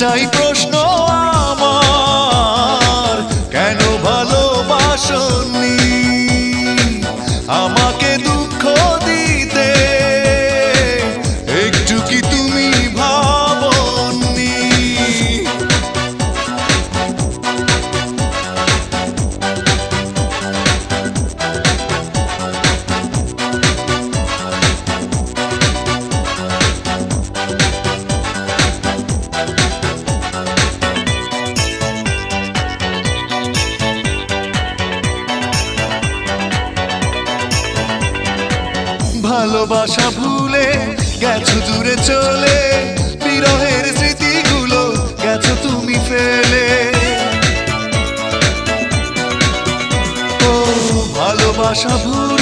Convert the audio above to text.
একটাই প্রশ্ন আমার, কেন ভালোবাসনি আমাকে দুঃখ দিতে? একটু কি তুমি ভাবনি? ভালোবাসা ভুলে গেছো দূরে চলে, বিরহের স্মৃতিগুলো গেছো তুমি ফেলে। ও ভালোবাসা ভুলে